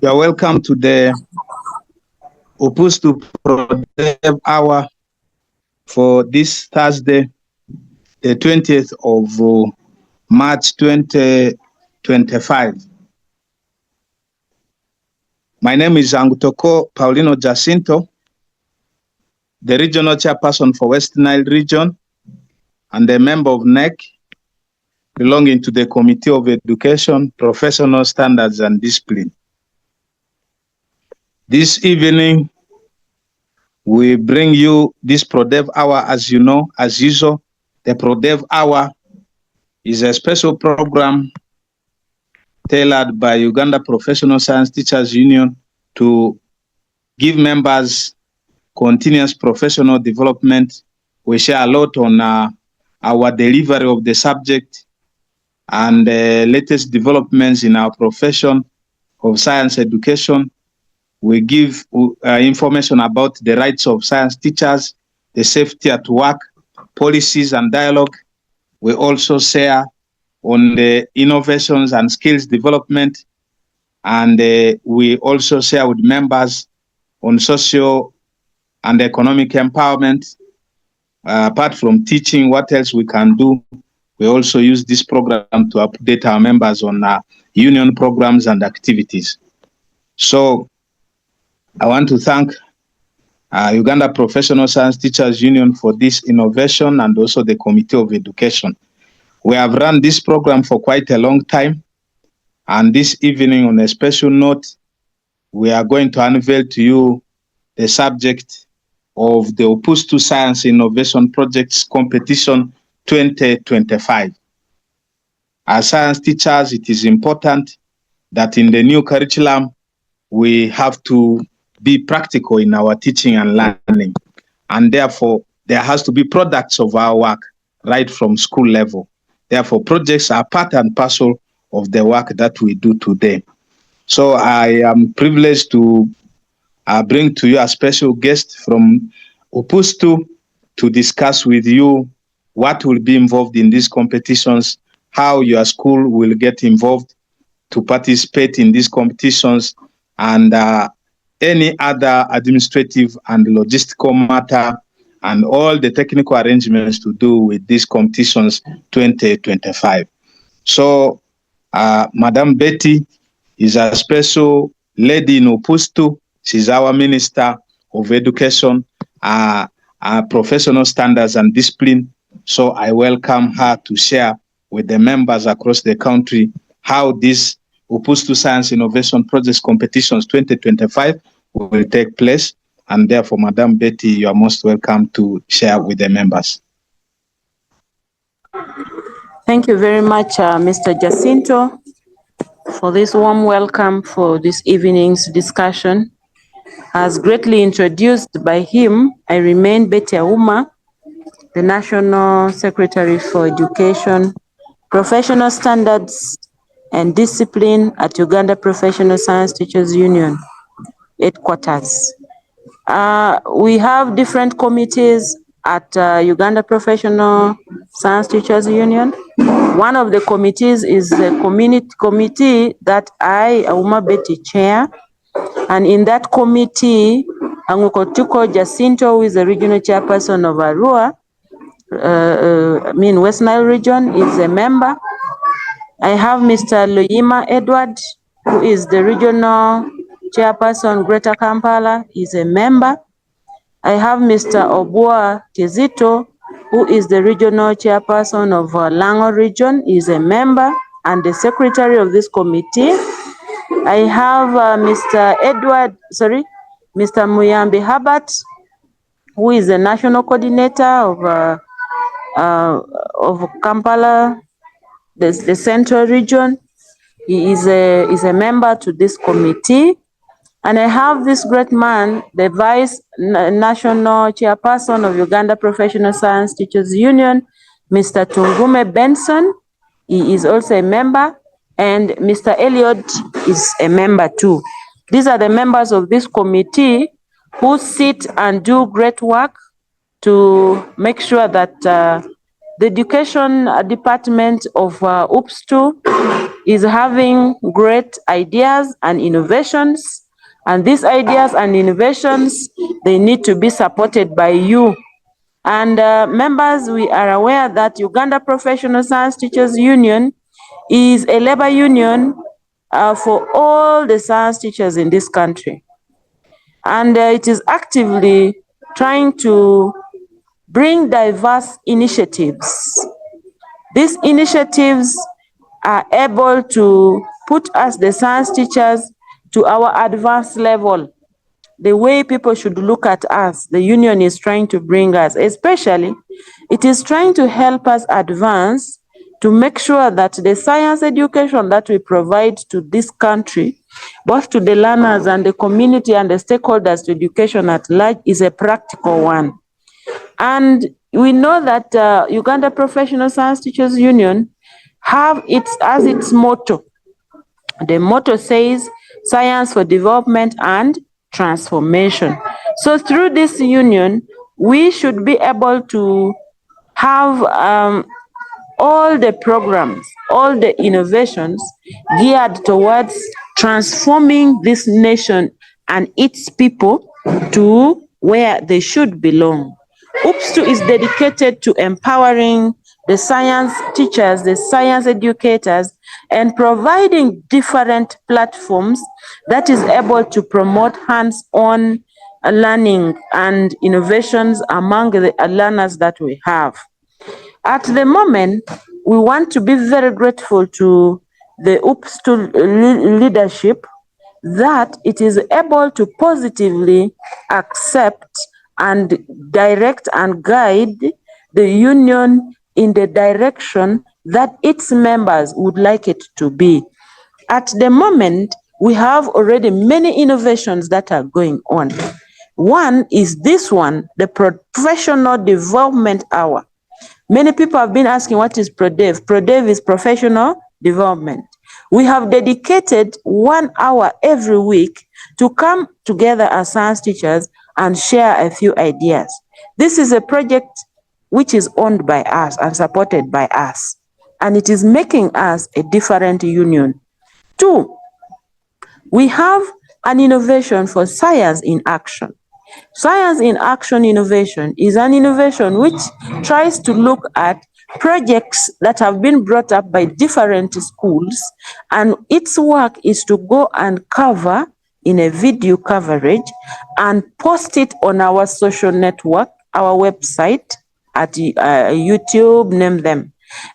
You are welcome to the UPSTU Pro-Dev Hour for this Thursday, the 20th of March 2025. My name is Angutoko Paulino Jacinto, the Regional Chairperson for West Nile Region and a member of NEC, belonging to the Committee of Education, Professional Standards and Discipline. This evening, we bring you this Pro-Dev Hour. As you know, as usual, the Pro-Dev Hour is a special program tailored by Uganda Professional Science Teachers Union to give members continuous professional development. We share a lot on our delivery of the subject and latest developments in our profession of science education. We give information about the rights of science teachers, the safety at work, policies and dialogue. We also share on the innovations and skills development. And we also share with members on social and economic empowerment. Apart from teaching, what else we can do? We also use this program to update our members on union programs and activities. So I want to thank Uganda Professional Science Teachers Union for this innovation and also the Committee of Education. We have run this program for quite a long time. And this evening, on a special note, we are going to unveil to you the subject of the UPSTU Science Innovation Projects Competition 2025. As science teachers, it is important that in the new curriculum, we have to be practical in our teaching and learning. And therefore, there has to be products of our work right from school level. Therefore, projects are part and parcel of the work that we do today. So I am privileged to bring to you a special guest from UPSTU to discuss with you what will be involved in these competitions, how your school will get involved to participate in these competitions, and any other administrative and logistical matter, and all the technical arrangements to do with these competitions 2025. So, Madam Betty is a special lady in UPSTU. She's our Minister of Education, Professional Standards and Discipline. So I welcome her to share with the members across the country how this UPSTU Science Innovation Projects Competitions 2025 will take place. And therefore, Madam Betty, you are most welcome to share with the members. Thank you very much, Mr. Jacinto, for this warm welcome for this evening's discussion. As greatly introduced by him, I remain Betty Auma, the National Secretary for Education, Professional Standards and Discipline at Uganda Professional Science Teachers Union headquarters. We have different committees at Uganda Professional Science Teachers Union. One of the committees is the committee that I, Auma Betty, chair. And in that committee, Angukotuko Jacinto, who is the regional chairperson of Arua, West Nile region, is a member. I have Mr. Loyima Edward, who is the regional chairperson, Greater Kampala, is a member. I have Mr. Obua Kizito, who is the regional chairperson of Lango region, is a member and the secretary of this committee. I have Mr. Muyambi Habat, who is the national coordinator of Kampala, the central region. He is a member to this committee. And I have this great man, the Vice National Chairperson of Uganda Professional Science Teachers Union, Mr. Tungume Benson. He is also a member, and Mr. Elliot is a member too. These are the members of this committee who sit and do great work to make sure that The education department of UPSTU is having great ideas and innovations, and these ideas and innovations, they need to be supported by you. And members, we are aware that Uganda Professional Science Teachers Union is a labor union for all the science teachers in this country. And it is actively trying to bring diverse initiatives. These initiatives are able to put us, the science teachers, to our advanced level. The way people should look at us, the union is trying to bring us, especially, it is trying to help us advance to make sure that the science education that we provide to this country, both to the learners and the community and the stakeholders to education at large, is a practical one. And we know that Uganda Professional Science Teachers Union have as its motto. The motto says, science for development and transformation. So through this union, we should be able to have all the programs, all the innovations geared towards transforming this nation and its people to where they should belong. UPSTU is dedicated to empowering the science teachers, the science educators, and providing different platforms that is able to promote hands-on learning and innovations among the learners that we have. At the moment, we want to be very grateful to the UPSTU leadership that it is able to positively accept and direct and guide the union in the direction that its members would like it to be. At the moment, we have already many innovations that are going on. One is this one, the Professional Development Hour. Many people have been asking, what is ProDev? ProDev is professional development. We have dedicated 1 hour every week to come together as science teachers and share a few ideas. This is a project which is owned by us and supported by us, and it is making us a different union. 2, we have an innovation for science in action. Science in action innovation is an innovation which tries to look at projects that have been brought up by different schools, and its work is to go and cover in a video coverage and post it on our social network, our website, at YouTube, name them,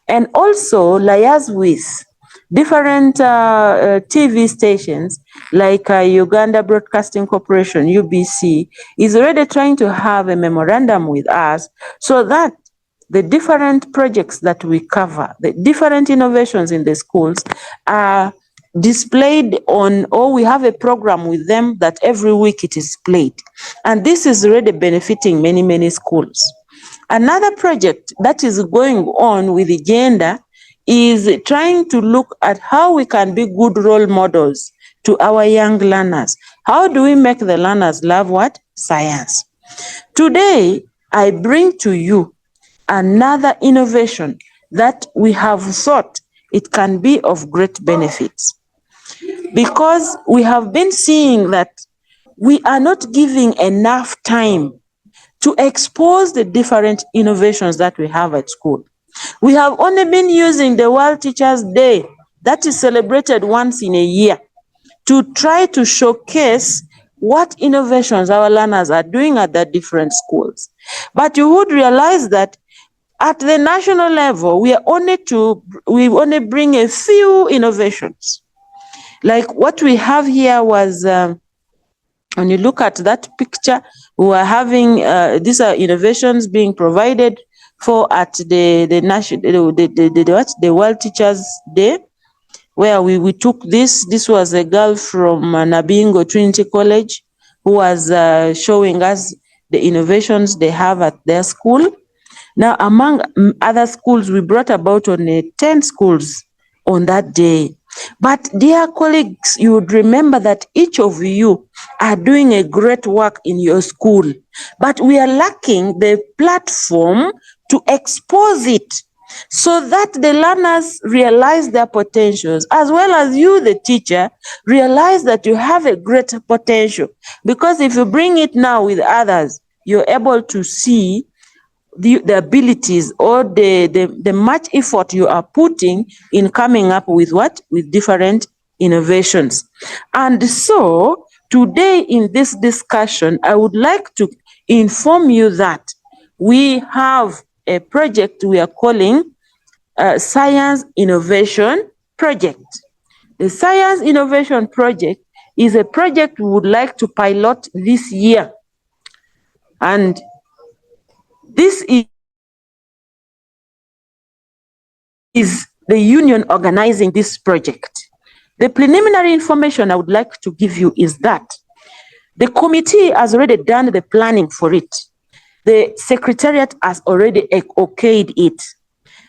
and also liaise with different TV stations like Uganda Broadcasting Corporation, UBC, is already trying to have a memorandum with us so that the different projects that we cover, the different innovations in the schools are displayed on, or we have a program with them that every week it is played. And this is already benefiting many, many schools. Another project that is going on with Uganda is trying to look at how we can be good role models to our young learners. How do we make the learners love what? Science. Today, I bring to you another innovation that we have thought it can be of great benefits, because we have been seeing that we are not giving enough time to expose the different innovations that we have at school. We have only been using the World Teachers' Day, that is celebrated once in a year, to try to showcase what innovations our learners are doing at the different schools. But you would realize that at the national level, we only bring a few innovations. Like what we have here was, when you look at that picture, we are having these are innovations being provided for at the World Teachers' Day, where we took this. This was a girl from Nabingo Trinity College who was showing us the innovations they have at their school. Now, among other schools, we brought about only 10 schools on that day. But dear colleagues, you would remember that each of you are doing a great work in your school, but we are lacking the platform to expose it so that the learners realize their potentials, as well as you, the teacher, realize that you have a great potential. Because if you bring it now with others, you're able to see the abilities or the much effort you are putting in coming up with what? With different innovations. And so today in this discussion, I would like to inform you that we have a project we are calling Science Innovation Project. The Science Innovation Project is a project we would like to pilot this year. And this is the union organizing this project. The preliminary information I would like to give you is that the committee has already done the planning for it. The secretariat has already okayed it.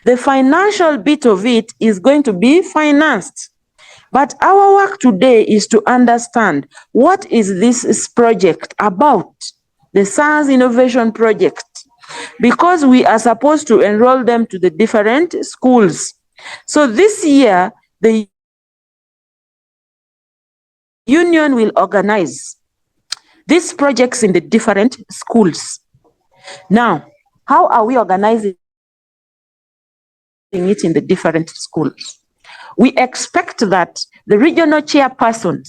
The financial bit of it is going to be financed. But our work today is to understand what is this project about, the Science Innovation Project, because we are supposed to enroll them to the different schools. So this year, the union will organize these projects in the different schools. Now, how are we organizing it in the different schools? We expect that the regional chairpersons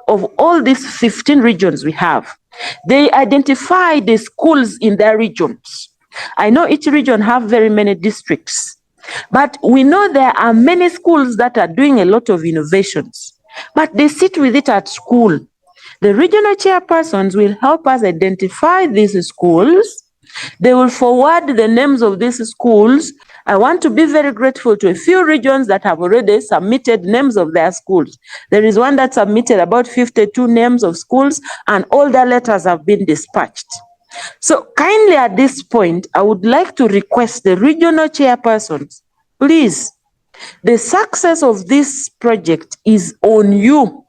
of all these 15 regions we have, they identify the schools in their regions. I know each region have very many districts, but we know there are many schools that are doing a lot of innovations, but they sit with it at school. The regional chairpersons will help us identify these schools. They will forward the names of these schools. I want to be very grateful to a few regions that have already submitted names of their schools. There is one that submitted about 52 names of schools, and all their letters have been dispatched. So kindly at this point, I would like to request the regional chairpersons, please, the success of this project is on you.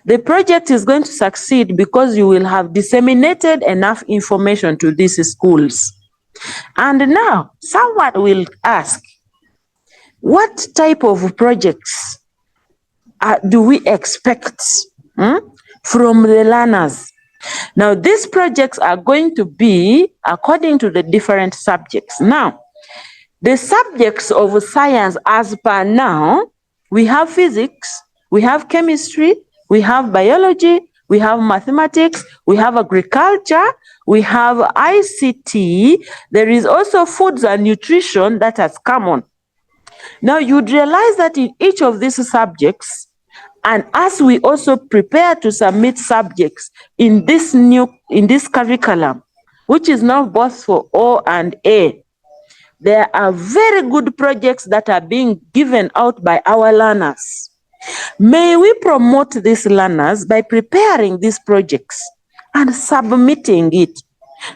The project is going to succeed because you will have disseminated enough information to these schools. And now, someone will ask, what type of projects do we expect from the learners? Now, these projects are going to be according to the different subjects. Now, the subjects of science as per now, we have physics, we have chemistry, we have biology, we have mathematics, we have agriculture, we have ICT. There is also foods and nutrition that has come on. Now, you'd realize that in each of these subjects, and as we also prepare to submit subjects in this curriculum, which is now both for O and A, there are very good projects that are being given out by our learners. May we promote these learners by preparing these projects and submitting it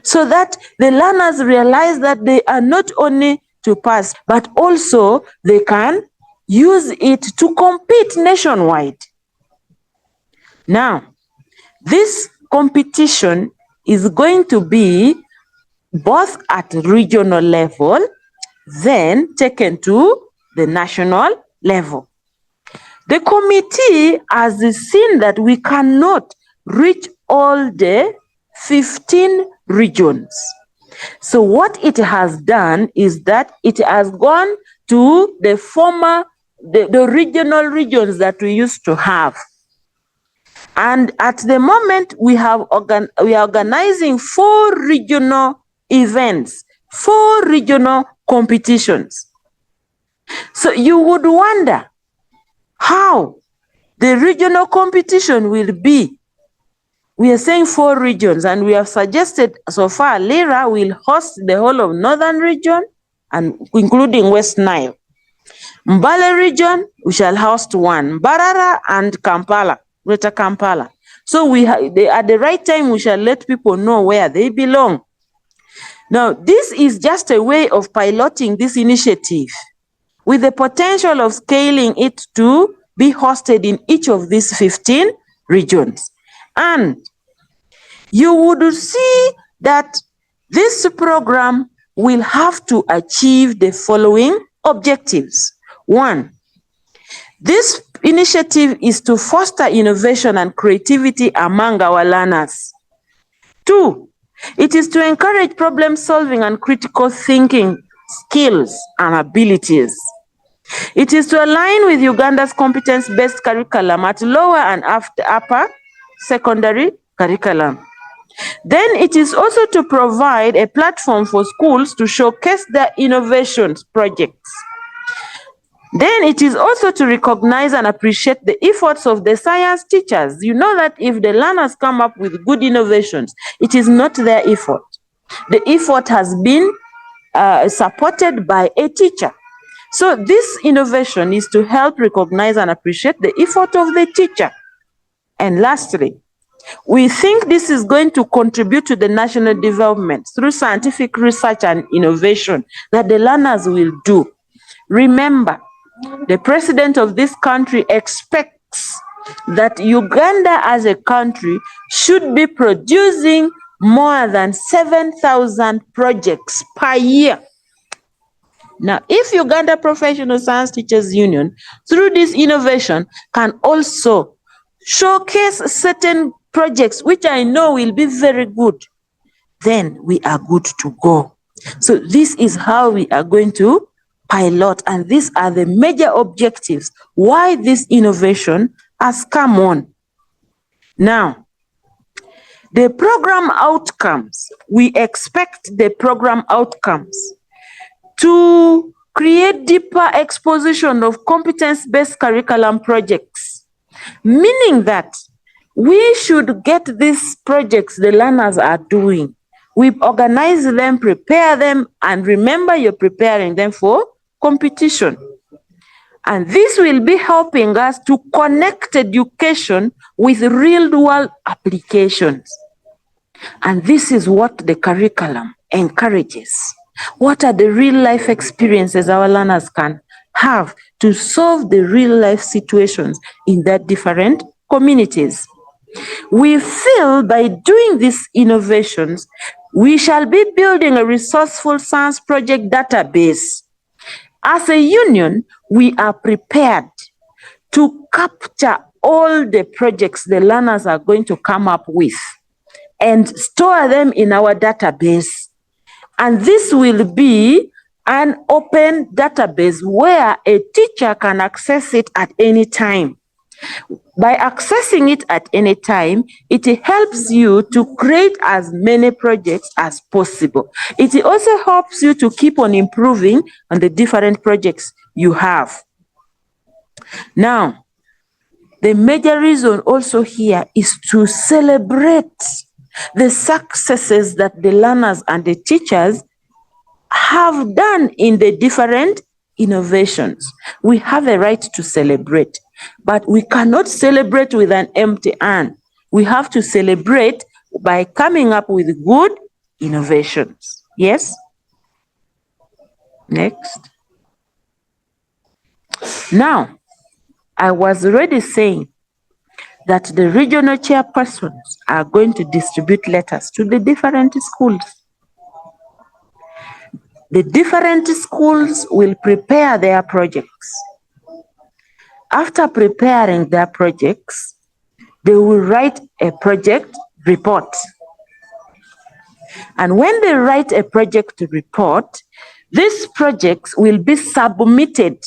so that the learners realize that they are not only to pass, but also they can use it to compete nationwide. Now, this competition is going to be both at regional level, then taken to the national level. The committee has seen that we cannot reach all the 15 regions. So what it has done is that it has gone to the former, the regional regions that we used to have. And at the moment, we are organizing 4 regional events, 4 regional competitions. So you would wonder how the regional competition will be. We are saying 4 regions, and we have suggested so far Lira will host the whole of Northern region, and including West Nile. Mbale region, we shall host 1, Mbarara and Kampala, Greater Kampala. So at the right time, we shall let people know where they belong. Now, this is just a way of piloting this initiative with the potential of scaling it to be hosted in each of these 15 regions. And you would see that this program will have to achieve the following objectives. 1, this initiative is to foster innovation and creativity among our learners. 2, it is to encourage problem solving and critical thinking skills and abilities. It is to align with Uganda's competence-based curriculum at lower and upper secondary curriculum. Then it is also to provide a platform for schools to showcase their innovations projects. Then it is also to recognize and appreciate the efforts of the science teachers. You know that if the learners come up with good innovations, it is not their effort. The effort has been supported by a teacher. So this innovation is to help recognize and appreciate the effort of the teacher. And lastly, we think this is going to contribute to the national development through scientific research and innovation that the learners will do. Remember, the president of this country expects that Uganda as a country should be producing more than 7,000 projects per year. Now, if Uganda Professional Science Teachers Union, through this innovation, can also showcase certain projects, which I know will be very good, then we are good to go. So this is how we are going to pilot, and these are the major objectives why this innovation has come on. Now, the program outcomes, we expect the program outcomes to create deeper exposition of competence-based curriculum projects, meaning that we should get these projects the learners are doing. We organize them, prepare them, and remember you're preparing them for competition. And this will be helping us to connect education with real-world applications. And this is what the curriculum encourages. What are the real-life experiences our learners can have to solve the real-life situations in their different communities? We feel by doing these innovations, we shall be building a resourceful science project database. As a union, we are prepared to capture all the projects the learners are going to come up with and store them in our database. And this will be an open database where a teacher can access it at any time. By accessing it at any time, it helps you to create as many projects as possible. It also helps you to keep on improving on the different projects you have. Now, the major reason also here is to celebrate the successes that the learners and the teachers have done in the different innovations. We have a right to celebrate, but we cannot celebrate with an empty hand. We have to celebrate by coming up with good innovations. Yes? Next. Now, I was already saying that the regional chairpersons are going to distribute letters to the different schools. The different schools will prepare their projects. After preparing their projects, they will write a project report. And when they write a project report, these projects will be submitted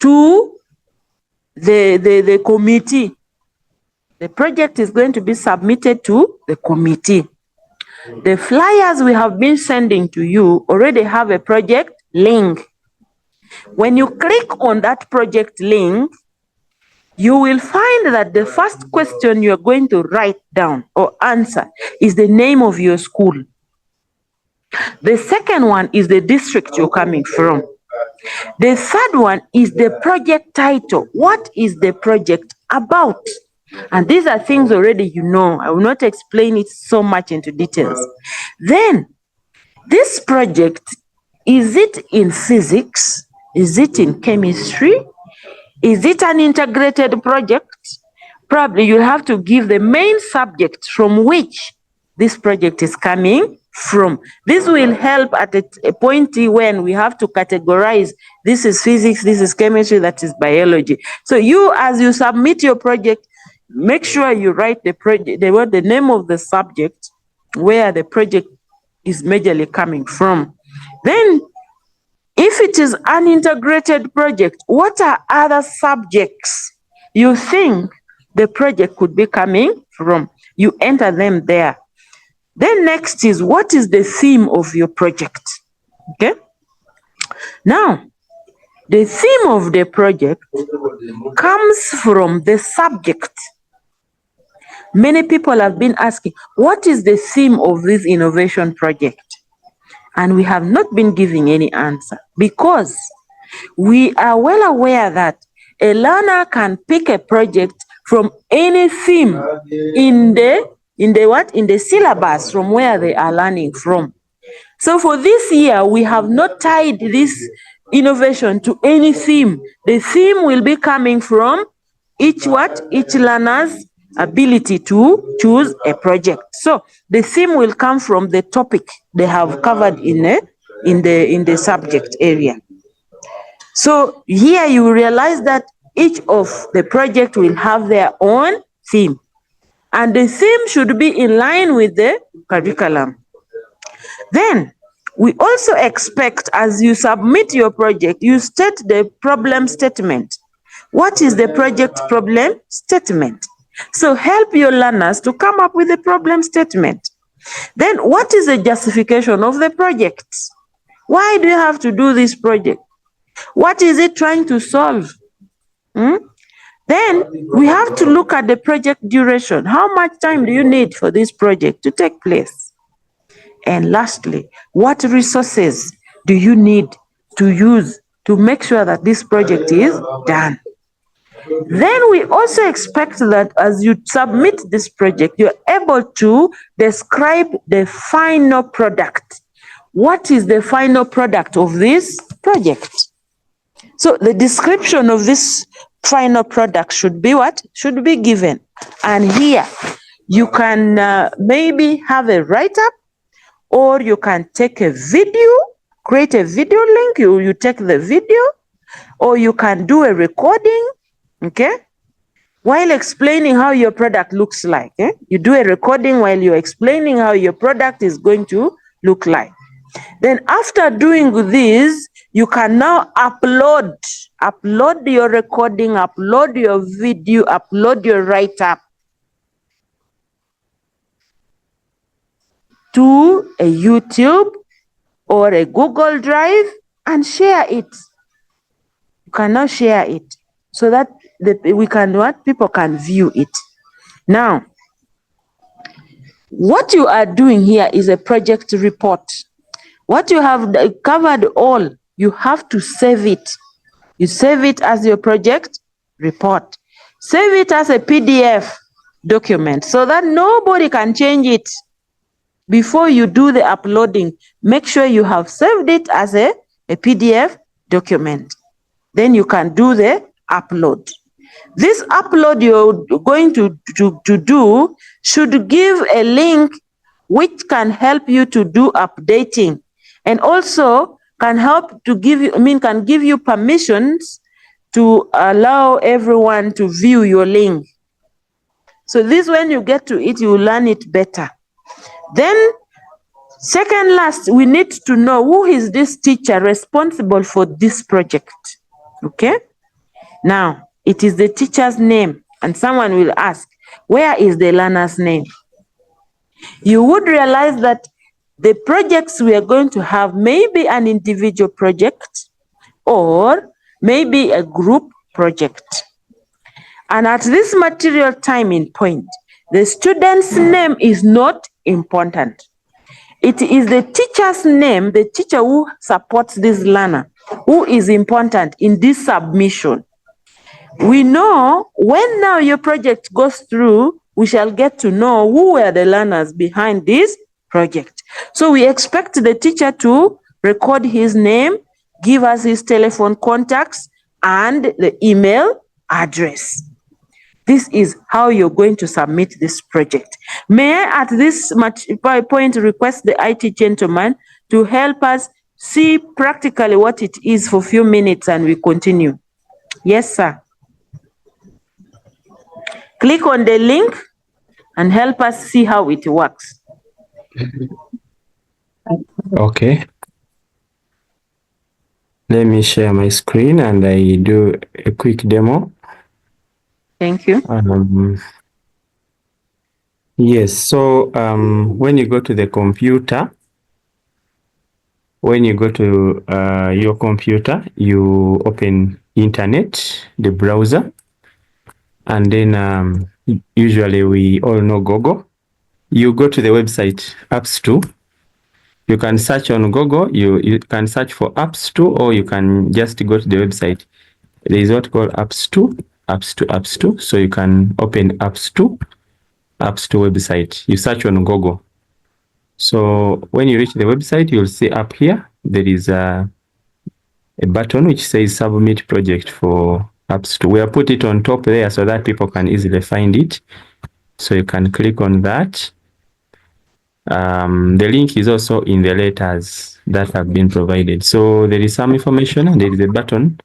to the committee. The project is going to be submitted to the committee. The flyers we have been sending to you already have a project link. When you click on that project link, you will find that the first question you're going to write down or answer is the name of your school. The second one is the district you're coming from. The third one is the project title. What is the project about? And these are things already you know. I will not explain it so much into details. Then, this project, is it in physics? Is it in chemistry? Is it an integrated project? Probably you'll have to give the main subject from which this project is coming from. This will help at a point when we have to categorize, this is physics, this is chemistry, that is biology. So you, as you submit your project, make sure you write the name of the subject, where the project is majorly coming from. Then, if it is an integrated project, what are other subjects you think the project could be coming from? You enter them there. Then next is, what is the theme of your project? Okay. Now, the theme of the project comes from the subject. Many people have been asking, what is the theme of this innovation project? And we have not been giving any answer, because we are well aware that a learner can pick a project from any theme in the syllabus from where they are learning from. So for this year, we have not tied this innovation to any theme. The theme will be coming from each learner's ability to choose a project. So the theme will come from the topic they have covered in the subject area. So here you realize that each of the project will have their own theme, and the theme should be in line with the curriculum. Then we also expect, as you submit your project, you state the problem statement. What is the project problem statement? So help your learners to come up with a problem statement. Then what is the justification of the project? Why do you have to do this project? What is it trying to solve? Then we have to look at the project duration. How much time do you need for this project to take place? And lastly, what resources do you need to use to make sure that this project is done? Then we also expect that as you submit this project, you're able to describe the final product. What is the final product of this project? So the description of this final product should be what? Should be given. And here you can maybe have a write-up, or you can take a video, create a video link, you take the video, or you can do a recording, okay, while explaining how your product looks like. You do a recording while you're explaining how your product is going to look like. Then after doing this, you can now upload your recording, upload your video, upload your write-up to a YouTube or a Google Drive and share it. You can now share it so that people can view it. Now, what you are doing here is a project report. What you have covered all, you have to save it. You save it as your project report. Save it as a PDF document so that nobody can change it. Before you do the uploading, make sure you have saved it as a PDF document. Then you can do the upload. This upload you're going to do should give a link which can help you to do updating, and also can help to give you permissions to allow everyone to view your link. So this, when you get to it, you will learn it better. Then, second last, we need to know who is this teacher responsible for this project. Okay? Now, it is the teacher's name, and someone will ask, where is the learner's name? You would realize that the projects we are going to have may be an individual project or maybe a group project. And at this material timing point, the student's name is not important. It is the teacher's name, the teacher who supports this learner, who is important in this submission. We know when now your project goes through, we shall get to know who were the learners behind this project. So we expect the teacher to record his name, give us his telephone contacts, and the email address. this is how you're going to submit this project. May I at this point request the IT gentleman to help us see practically what it is for a few minutes and we continue. Yes, sir. Click on the link and help us see how it works. Okay. Let me share my screen and I do a quick demo. Thank you. Yes, so when you go to the computer, your computer, you open internet, the browser, and then usually we all know Google. You go to the website UPSTU. You can search on Google, you can search for UPSTU, or you can just go to the website. There is what called UPSTU. So you can open UPSTU website. You search on Google. So when you reach the website, you'll see up here, there is a button which says submit project for UPSTU. We have put it on top there so that people can easily find it. So you can click on that. The link is also in the letters that have been provided. So there is some information and there is a button,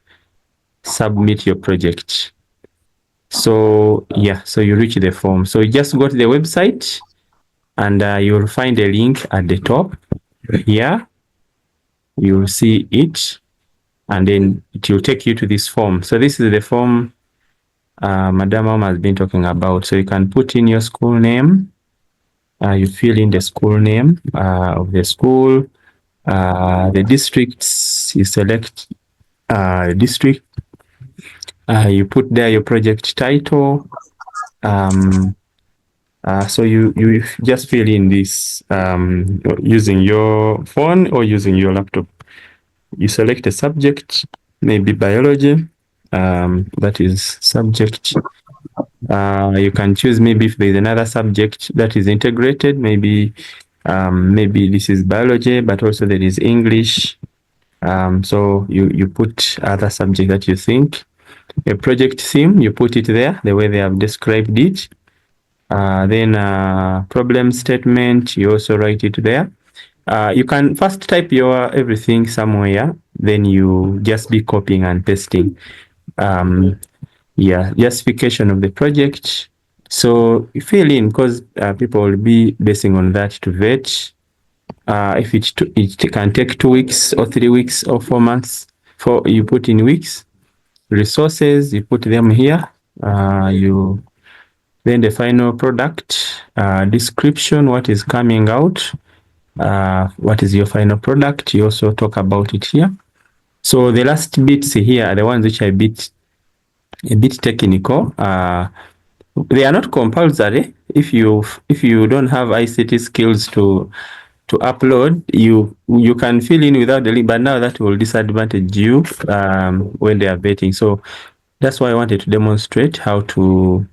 submit your project. So yeah, so you reach the form. So you just go to the website and you'll find a link at the top here. You'll see it and then it will take you to this form. So this is the form Madam Mom has been talking about. So you can put in your school name. You fill in the school name of the school, the districts, you select the district, you put there your project title. So you just fill in this using your phone or using your laptop. You select a subject, maybe biology, that is subject. You can choose maybe if there's another subject that is integrated, maybe this is biology, but also there is English. So you put other subject that you think. A project theme, you put it there, the way they have described it. Then problem statement, you also write it there. You can first type your everything somewhere, then you just be copying and pasting. Yeah, justification of the project. So you fill in because people will be basing on that to vet. If it can take 2 weeks or 3 weeks or 4 months, you put in weeks. Resources, you put them here. Then the final product description, what is coming out, what is your final product. You also talk about it here. So the last bits here are the ones which are a bit technical. They are not compulsory. If you don't have ICT skills to upload, you can fill in without the link, but now that will disadvantage you when they are vetting. So that's why I wanted to demonstrate how to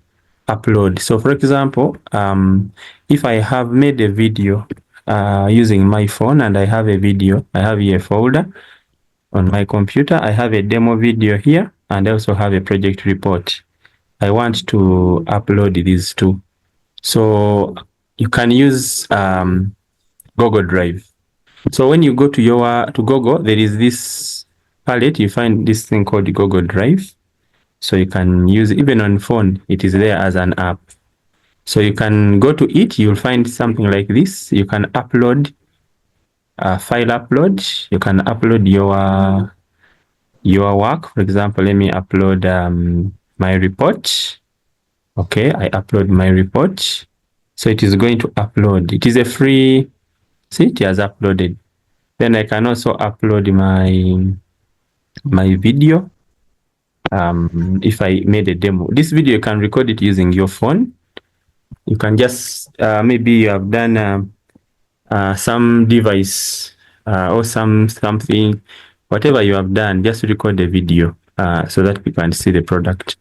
upload. So for example, if I have made a video using my phone and I have a video, I have here a folder on my computer, I have a demo video here and I also have a project report. I want to upload these two. So you can use Google Drive. So when you go to Google, there is this palette, you find this thing called Google Drive. So you can use it, even on phone, it is there as an app. So you can go to it, you'll find something like this. You can upload, file upload. You can upload your work. For example, let me upload my report. Okay, I upload my report. So it is going to upload. It is a free, see, it has uploaded. Then I can also upload my video. If I made a demo, this video you can record it using your phone. You can just maybe you have done some device or something, whatever you have done, just record the video so that we can see the product,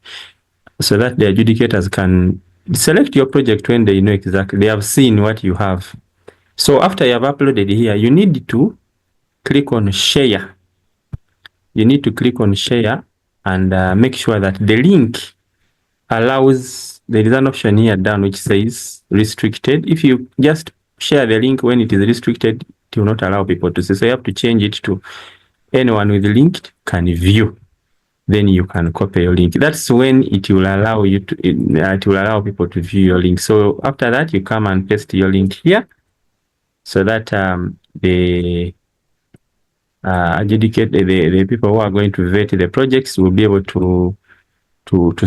so that the adjudicators can select your project when they know exactly, they have seen what you have. So after you have uploaded here, you need to click on share. You need to click on share and make sure that the link allows, there is an option here down which says restricted. If you just share the link when it is restricted, it will not allow people to see. So you have to change it to anyone with the link can view. Then you can copy your link. That's when it will allow you to, it will allow people to view your link. So after that, you come and paste your link here so that the adjudicate, the people who are going to vet the projects will be able to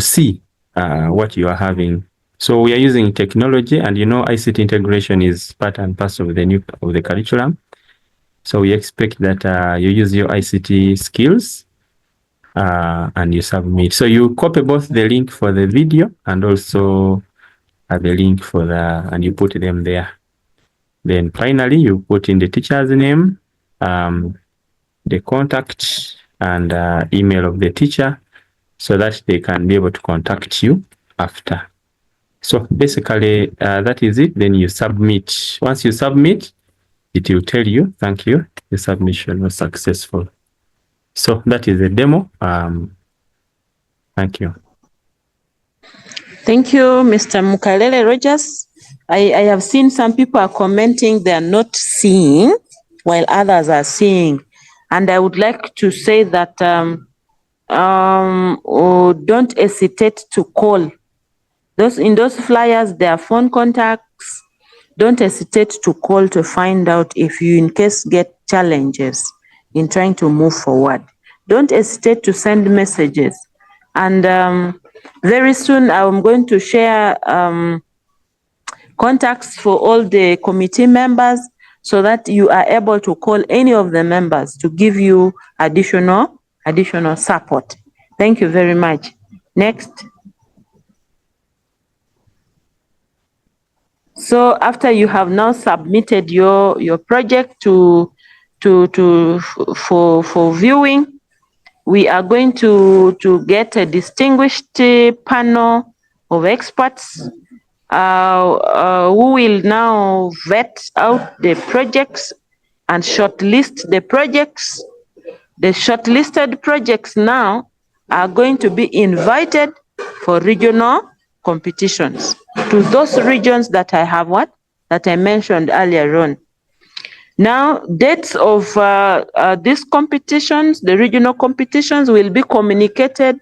see what you are having. So we are using technology, and ICT integration is part and parcel of the curriculum. So we expect that you use your ICT skills and you submit. So you copy both the link for the video and also the link for and you put them there. Then finally you put in the teacher's name, the contact and email of the teacher so that they can be able to contact you after. So basically that is it. Then you submit. Once you submit, it will tell you, thank you, the submission was successful. So that is a demo. Thank you. Thank you, Mr. Mukalele Rogers. I have seen some people are commenting they are not seeing while others are seeing. And I would like to say that don't hesitate to call. In those flyers, there are phone contacts. Don't hesitate to call to find out if you in case get challenges in trying to move forward. Don't hesitate to send messages. And very soon I'm going to share contacts for all the committee members so that you are able to call any of the members to give you additional support. Thank you very much. Next. So after you have now submitted your project for viewing, we are going to get a distinguished panel of experts who will now vet out the projects and shortlist the projects. The shortlisted projects now are going to be invited for regional competitions to those regions that that I mentioned earlier on. Now, dates of these competitions, the regional competitions, will be communicated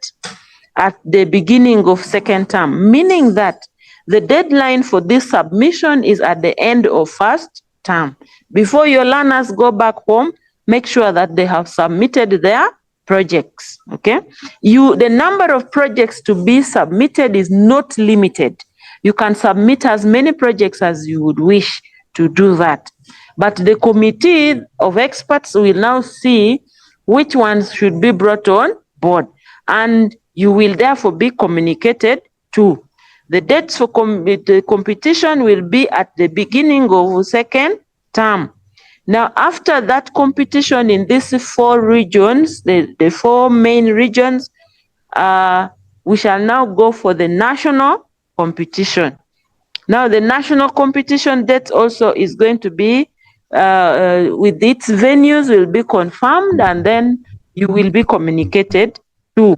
at the beginning of second term, meaning that the deadline for this submission is at the end of first term. Before your learners go back home, make sure that they have submitted their projects, okay? The number of projects to be submitted is not limited. You can submit as many projects as you would wish to do that. But the committee of experts will now see which ones should be brought on board, and you will therefore be communicated to. The dates for the competition will be at the beginning of second term. Now, after that competition in these 4 regions, the 4 main regions, we shall now go for the national competition. Now, the national competition date also is going to be, with its venues will be confirmed, and then you will be communicated to.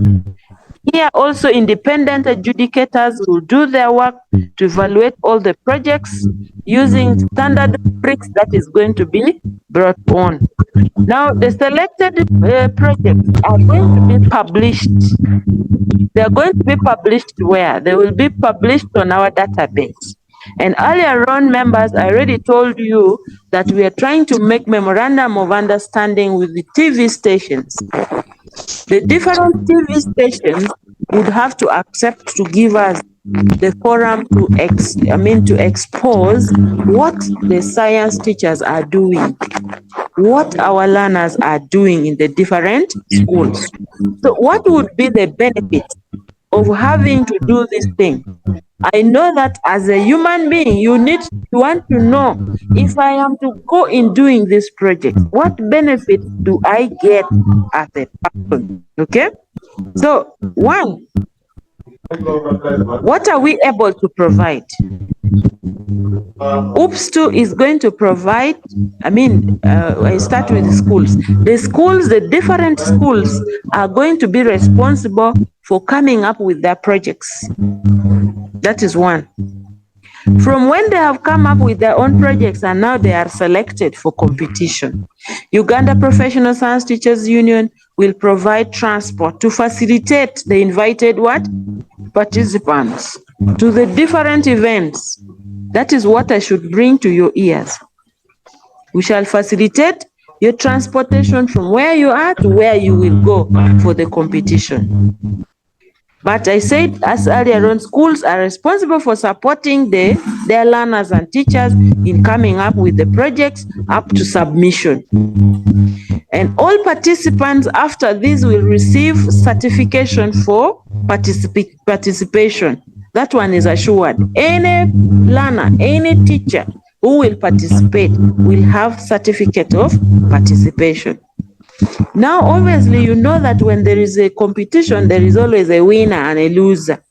Here also, independent adjudicators will do their work to evaluate all the projects using standard rubrics that is going to be brought on. Now, the selected projects are going to be published. They are going to be published where? They will be published on our database. And earlier on, members, I already told you that we are trying to make memorandum of understanding with the TV stations. The different TV stations would have to accept to give us the forum to expose what the science teachers are doing, what our learners are doing in the different schools. So what would be the benefit of having to do this thing? I know that as a human being, you want to know, if I am to go in doing this project, what benefit do I get as a person? Okay? So, one, what are we able to provide? UPSTU is going to provide, I start with the schools. The different schools are going to be responsible for coming up with their projects. That is one. From when they have come up with their own projects and now they are selected for competition, Uganda Professional Science Teachers Union will provide transport to facilitate the invited participants to the different events. That is what I should bring to your ears. We shall facilitate your transportation from where you are to where you will go for the competition. But I said, as earlier on, schools are responsible for supporting their learners and teachers in coming up with the projects up to submission. And all participants after this will receive certification for participation. That one is assured. Any learner, any teacher who will participate will have certificate of participation. Now, obviously, you know that when there is a competition, there is always a winner and a loser.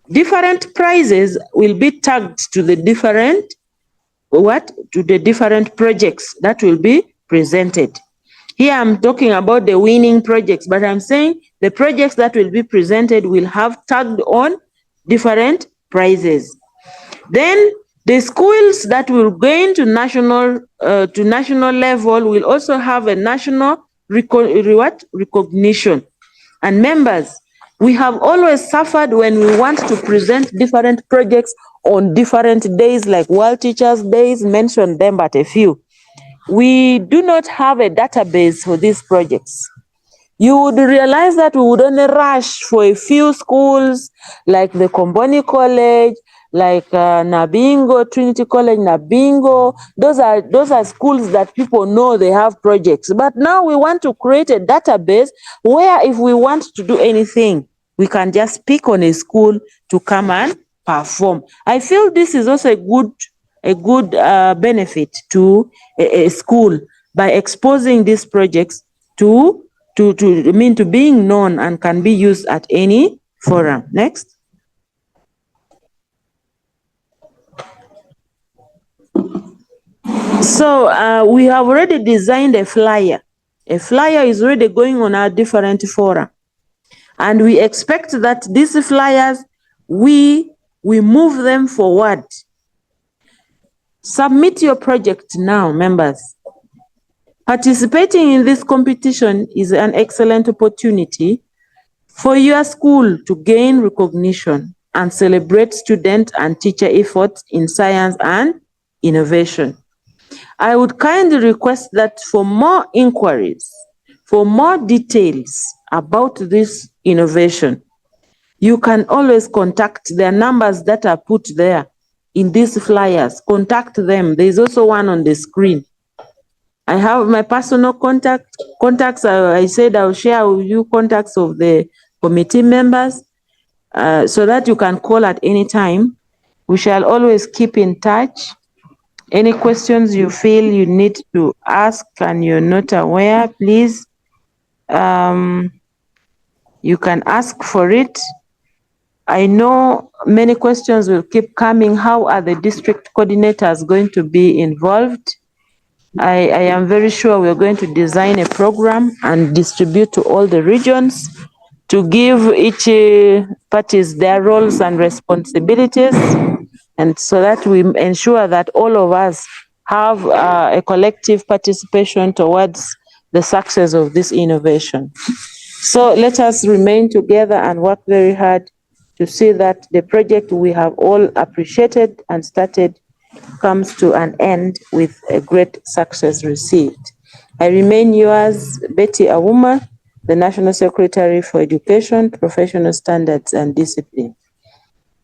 Different prizes will be tagged to the different projects that will be presented. Here I'm talking about the winning projects, but I'm saying the projects that will be presented will have tagged on different prizes. Then the schools that will go to national level will also have a national recognition. And members, we have always suffered when we want to present different projects on different days, like World Teachers' Days, mention them but a few. We do not have a database for these projects. You would realize that we would only rush for a few schools, like the Komboni College, like Nabingo, Trinity College, Nabingo. Those are schools that people know they have projects. But now we want to create a database where if we want to do anything, we can just pick on a school to come and perform. I feel this is also a good benefit to a school by exposing these projects to being known and can be used at any forum. Next. So we have already designed a flyer. A flyer is already going on our different fora. And we expect that these flyers, we move them forward. Submit your project now, members. Participating in this competition is an excellent opportunity for your school to gain recognition and celebrate student and teacher efforts in science and innovation. I would kindly request that for more inquiries, for more details about this innovation, you can always contact their numbers that are put there in these flyers. Contact them. There is also one on the screen. I have my personal contacts. I said I'll share with you contacts of the committee members so that you can call at any time. We shall always keep in touch. Any questions you feel you need to ask and you're not aware, please, you can ask for it. I know many questions will keep coming. How are the district coordinators going to be involved? I am very sure we're going to design a program and distribute to all the regions to give each parties their roles and responsibilities, and so that we ensure that all of us have a collective participation towards the success of this innovation. So let us remain together and work very hard to see that the project we have all appreciated and started comes to an end with a great success received. I remain yours, Betty Awuma, the National Secretary for Education, Professional Standards and Discipline.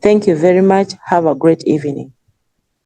Thank you very much. Have a great evening.